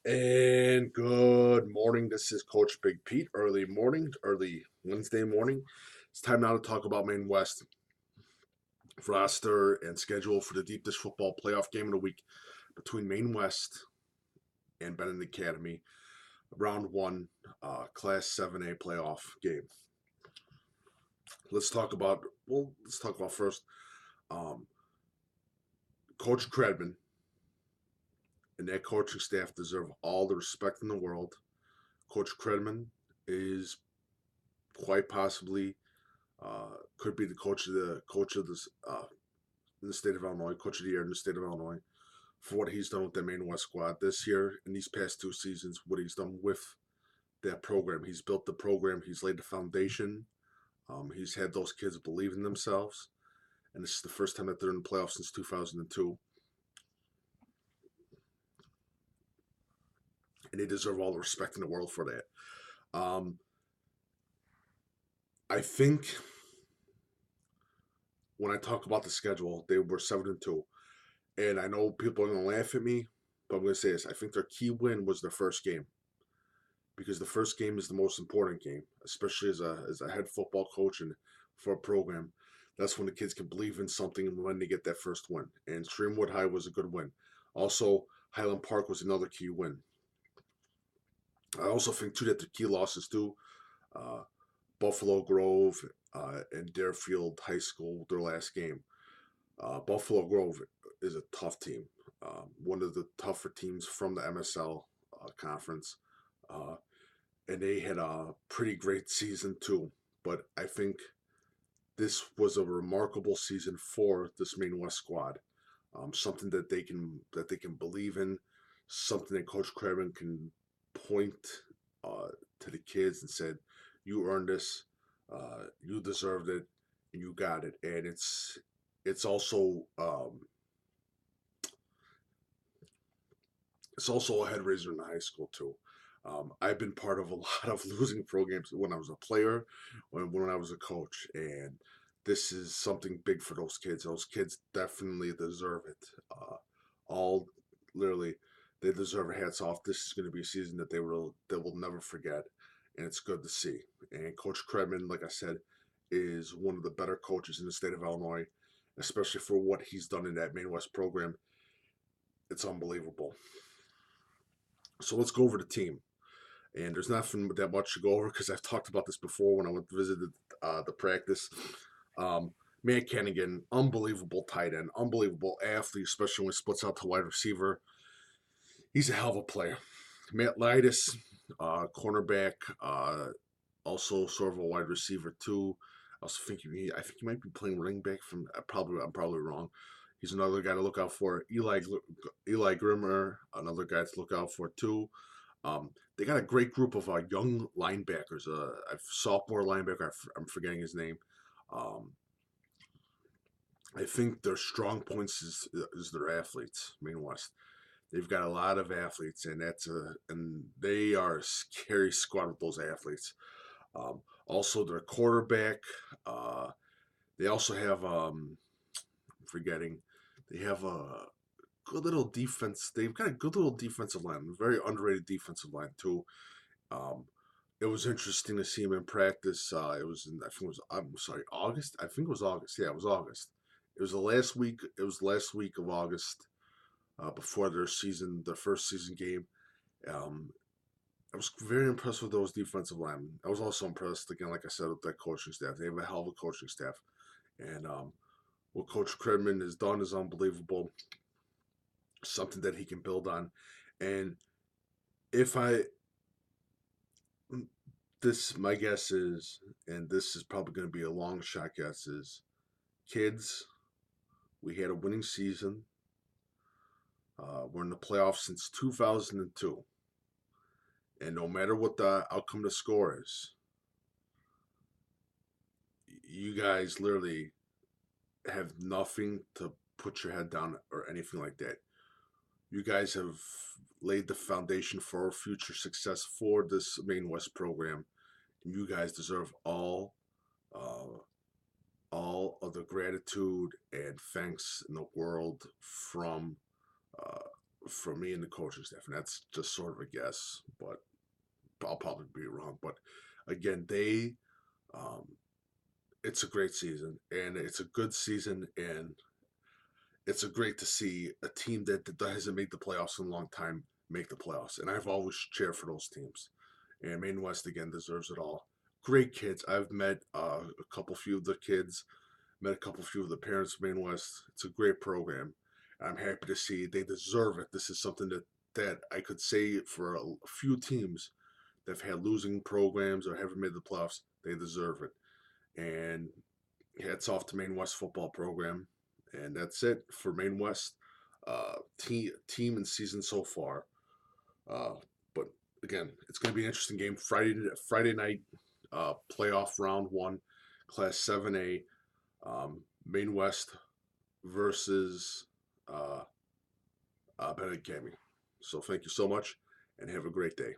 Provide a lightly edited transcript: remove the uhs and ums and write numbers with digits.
And good morning. This is Coach Big Pete. Early Wednesday morning. It's time now to talk about Maine West roster and schedule for the Deep Dish Football Playoff game of the week between Maine West and Benet Academy. Round one, Class 7A playoff game. Let's talk about first. Um, Coach Kradman and that coaching staff deserve all the respect in the world. Coach Kradman is quite possibly could be the coach of this in the state of Illinois, coach of the year in the state of Illinois for what he's done with the Maine West squad this year in these past 2 seasons. What he's done with that program, he's built the program, he's laid the foundation. He's had those kids believe in themselves, and this is the first time that they're in the playoffs since 2002, and they deserve all the respect in the world for that. I think when I talk about the schedule, they were 7-2. And I know people are going to laugh at me, but I'm going to say this. I think their key win was their first game because the first game is the most important game, especially as a head football coach and for a program. That's when the kids can believe in something and when they get that first win. And Streamwood High was a good win. Also, Highland Park was another key win. I also think, too, that the key losses, too, uh, Buffalo Grove and Deerfield High School, their last game. Buffalo Grove is a tough team, one of the tougher teams from the MSL conference, uh, and they had a pretty great season too. But I think this was a remarkable season for this Maine West squad. Something that they can believe in, something that Coach Kradman can point to the kids and said, "You earned this, you deserved it, and you got it." And it's also a head raiser in high school too. I've been part of a lot of losing programs when I was a player, when I was a coach, and this is something big for those kids. Those kids definitely deserve it. All literally, they deserve hats off. This is going to be a season that they will never forget, and it's good to see. And Coach Kredman, like I said, is one of the better coaches in the state of Illinois, especially for what he's done in that Maine West program. It's unbelievable. So let's go over the team. And there's nothing that much to go over because I've talked about this before when I went to visit the practice. Matt Kennigan, unbelievable tight end, unbelievable athlete, especially when he splits out to wide receiver. He's a hell of a player. Matt Lidas, cornerback, also sort of a wide receiver too. I think he might be playing running back from. I'm probably wrong. He's another guy to look out for. Eli Grimmer, another guy to look out for too. They got a great group of young linebackers. A sophomore linebacker, I'm forgetting his name. Um, I think their strong points is their athletes. Maine West. They've got a lot of athletes, and they are a scary squad with those athletes. Also, their quarterback. They also have I'm forgetting. They have a good little defense. They've got a good little defensive line, very underrated defensive line too. Um, it was interesting to see him in practice. It was in, I think it was, I'm sorry, August. I think it was August. Yeah, it was August. It was the last week. It was the last week of August before their first season game. Um, I was very impressed with those defensive linemen. I was also impressed again, like I said, with that coaching staff. They have a hell of a coaching staff, and what Coach Kredman has done is unbelievable. Something that he can build on, and if I this my guess is, and this is probably going to be a long shot guess, is kids. We had a winning season. We're in the playoffs since 2002, and no matter what the outcome of the score is, you guys literally have nothing to put your head down or anything like that. You guys have laid the foundation for future success for this Maine West program, and you guys deserve uh, all of the gratitude and thanks in the world from uh, for me and the coaching staff, and that's just sort of a guess, but I'll probably be wrong. But again, um, it's a great season, and it's a good season, and it's a great to see a team that hasn't made the playoffs in a long time make the playoffs. And I've always cheered for those teams. And Maine West again deserves it all. Great kids. I've met few of the kids, met a few of the parents of Maine West. It's a great program. I'm happy to see they deserve it. This is something that I could say for a few teams that have had losing programs or haven't made the playoffs. They deserve it. And hats off to Maine West football program. And that's it for Maine West team and season so far. Uh, but again, it's going to be an interesting game. Friday night playoff round one, Class 7A, Maine West versus Benet. So thank you so much, and have a great day.